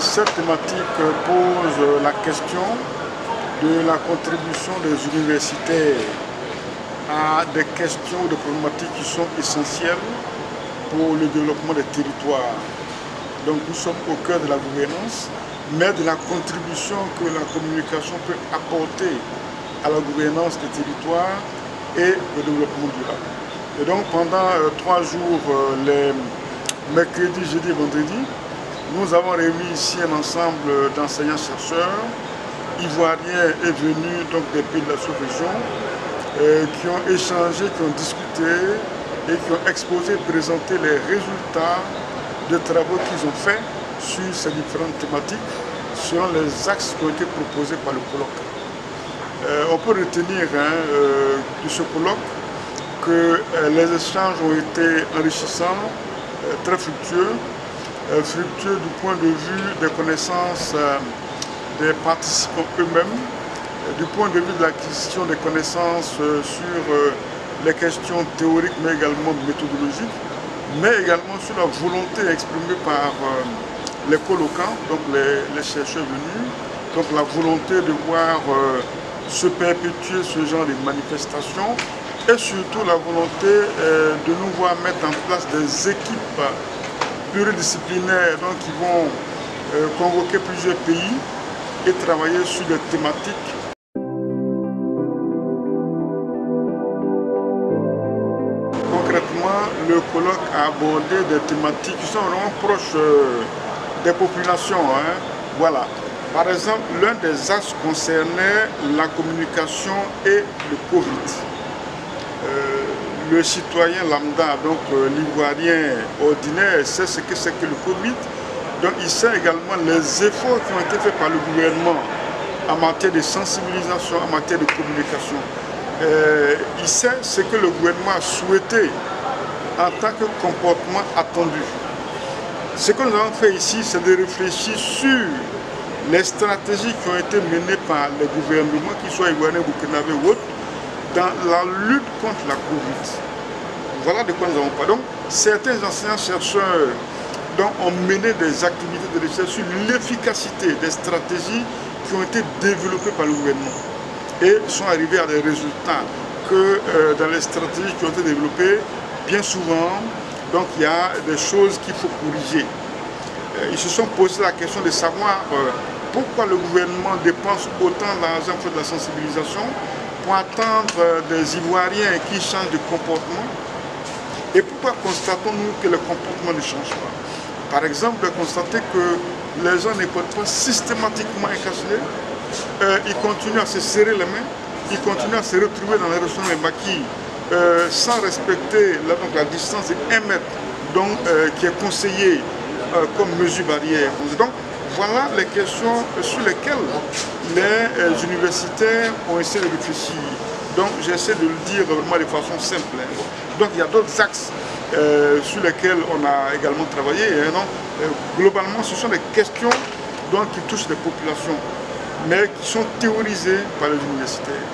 cette thématique pose la question de la contribution des universitaires à des questions, des problématiques qui sont essentielles pour le développement des territoires. Donc nous sommes au cœur de la gouvernance, mais de la contribution que la communication peut apporter à la gouvernance des territoires et au développement durable. Et donc pendant 3 jours, les mercredis, jeudi et vendredi, nous avons réuni ici un ensemble d'enseignants-chercheurs ivoiriens et venus donc, des pays de la sous-région qui ont échangé, qui ont discuté et qui ont exposé et présenté les résultats des travaux qu'ils ont faits sur ces différentes thématiques, selon les axes qui ont été proposés par le colloque. On peut retenir de ce colloque que les échanges ont été enrichissants, très fructueux, du point de vue des connaissances des participants eux-mêmes, du point de vue de l'acquisition des connaissances sur les questions théoriques mais également méthodologiques, mais également sur la volonté exprimée par les colloquants, donc les chercheurs venus, donc la volonté de voir se perpétuer ce genre de manifestations et surtout la volonté de nous voir mettre en place des équipes pluridisciplinaires donc, qui vont convoquer plusieurs pays et travailler sur des thématiques. Concrètement, le colloque a abordé des thématiques qui sont vraiment proches des populations. Voilà. Par exemple, l'un des axes concernait la communication et le Covid. Le citoyen lambda, donc l'ivoirien ordinaire, sait ce que c'est que le Covid. Donc il sait également les efforts qui ont été faits par le gouvernement en matière de sensibilisation, en matière de communication. Il sait ce que le gouvernement a souhaité en tant que comportement attendu. Ce que nous avons fait ici, c'est de réfléchir sur les stratégies qui ont été menées par les gouvernements, qu'ils soient ivoiriens, burkinabés ou autres, dans la lutte contre la Covid. Voilà de quoi nous avons parlé. Donc, certains enseignants-chercheurs ont mené des activités de recherche sur l'efficacité des stratégies qui ont été développées par le gouvernement et sont arrivés à des résultats que dans les stratégies qui ont été développées, bien souvent, donc il y a des choses qu'il faut corriger. Ils se sont posé la question de savoir pourquoi le gouvernement dépense autant d'argent pour de la sensibilisation pour attendre des Ivoiriens qui changent de comportement et pourquoi constatons-nous que le comportement ne change pas. Par exemple, de constater que les gens ne portent pas systématiquement un cache-nez, ils continuent à se serrer les mains, ils continuent à se retrouver dans les restaurants et maquis sans respecter la distance de 1 mètre qui est conseillée comme mesure barrière. Donc, voilà les questions sur lesquelles les universitaires ont essayé de réfléchir. Donc, j'essaie de le dire vraiment de façon simple. Donc, il y a d'autres axes sur lesquels on a également travaillé. Globalement, ce sont des questions qui touchent les populations, mais qui sont théorisées par les universitaires.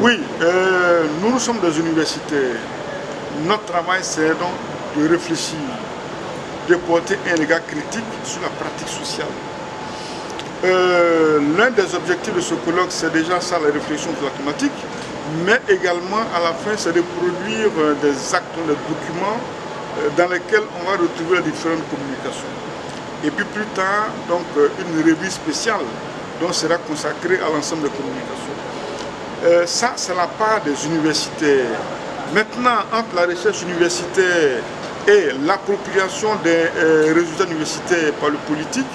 Oui, nous sommes des universitaires. Notre travail, c'est donc de réfléchir, de porter un regard critique sur la pratique sociale. L'un des objectifs de ce colloque, c'est déjà ça, la réflexion sur la thématique, mais également à la fin, c'est de produire des actes, des documents dans lesquels on va retrouver les différentes communications. Et puis plus tard, donc, une revue spéciale sera consacrée à l'ensemble des communications. Ça, c'est la part des universitaires. Maintenant, entre la recherche universitaire et l'appropriation des résultats universitaires par le politique,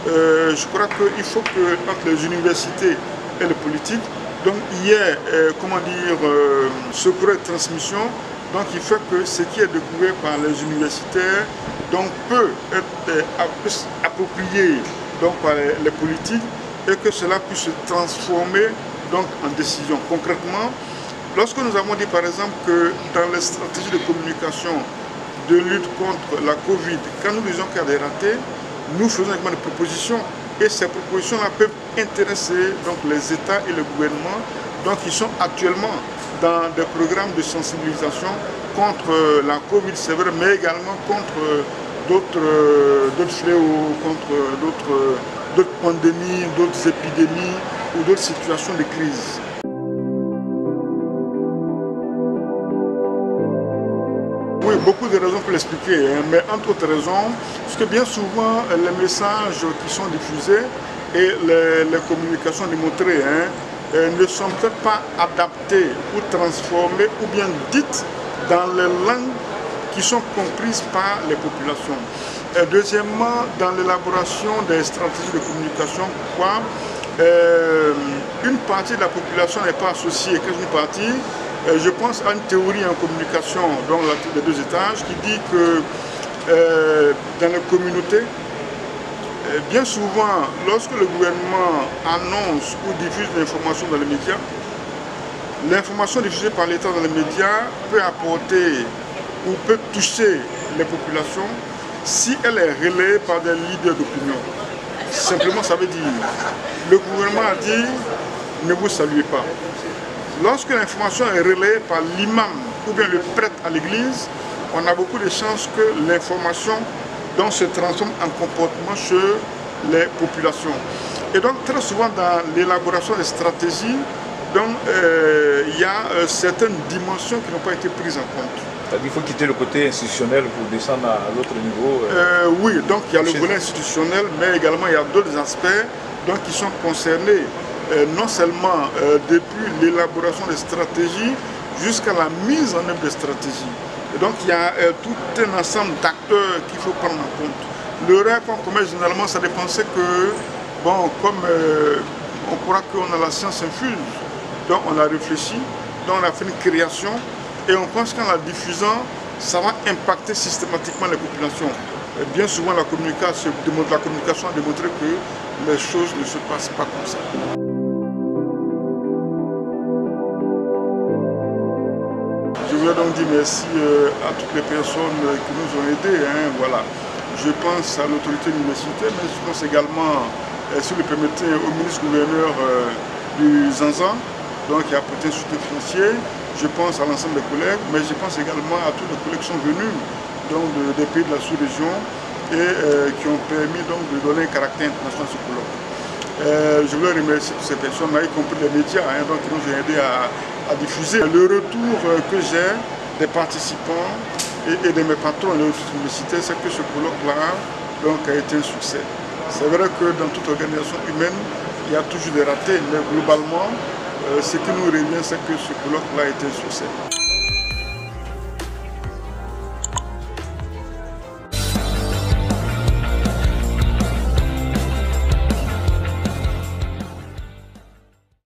je crois qu'il faut que entre les universités et le politique, donc il y ait, ce courant de transmission, donc il fait que ce qui est découvert par les universitaires peut être approprié par les politiques et que cela puisse se transformer en décision. Concrètement, lorsque nous avons dit par exemple que dans les stratégies de communication de lutte contre la Covid, quand nous disons qu'il y a des ratés, nous faisons également des propositions et ces propositions-là peuvent intéresser les États et le gouvernement qui sont actuellement dans des programmes de sensibilisation contre la Covid, c'est vrai, mais également contre d'autres fléaux, contre d'autres pandémies, d'autres épidémies ou d'autres situations de crise. Oui, beaucoup de raisons pour l'expliquer, hein, mais entre autres raisons, parce que bien souvent, les messages qui sont diffusés et les communications démontrées ne sont peut-être pas adaptées ou transformées ou bien dites dans les langues qui sont comprises par les populations. Et deuxièmement, dans l'élaboration des stratégies de communication, pourquoi une partie de la population n'est pas associée, qu'est-ce qu'une partie? Je pense à une théorie en communication, dont les deux étages, qui dit que dans les communautés, bien souvent, lorsque le gouvernement annonce ou diffuse l'information dans les médias, l'information diffusée par l'État dans les médias peut apporter ou peut toucher les populations si elle est relayée par des leaders d'opinion. Simplement, ça veut dire, le gouvernement a dit, ne vous saluez pas. Lorsque l'information est relayée par l'imam ou bien le prêtre à l'église, on a beaucoup de chances que l'information se transforme en comportement chez les populations. Et donc très souvent dans l'élaboration des stratégies, il y a certaines dimensions qui n'ont pas été prises en compte. Il faut quitter le côté institutionnel pour descendre à l'autre niveau. Oui, donc il y a le volet institutionnel, mais également il y a d'autres aspects qui sont concernés. Non seulement depuis l'élaboration des stratégies jusqu'à la mise en œuvre des stratégies. Et donc il y a tout un ensemble d'acteurs qu'il faut prendre en compte. L'erreur qu'on commet généralement, c'est de penser que, bon, comme on croit qu'on a la science infuse, donc on a réfléchi, donc on a fait une création, et on pense qu'en la diffusant, ça va impacter systématiquement les populations. Et bien souvent, la communication a démontré que les choses ne se passent pas comme ça. Je voudrais donc dire merci à toutes les personnes qui nous ont aidés. Voilà. Je pense à l'autorité universitaire, mais je pense également, si vous le permettez, au ministre-gouverneur du Zanzan, qui a apporté un soutien financier. Je pense à l'ensemble des collègues, mais je pense également à tous les collègues qui sont venus des pays de la sous-région et qui ont permis de donner un caractère international à ce colloque. Je voulais remercier toutes ces personnes, y compris les médias, qui nous ont aidés à diffuser. Le retour que j'ai des participants et de mes patrons de l'université, c'est que ce colloque-là a été un succès. C'est vrai que dans toute organisation humaine, il y a toujours des ratés, mais globalement, ce qui nous revient, c'est que ce colloque-là a été un succès.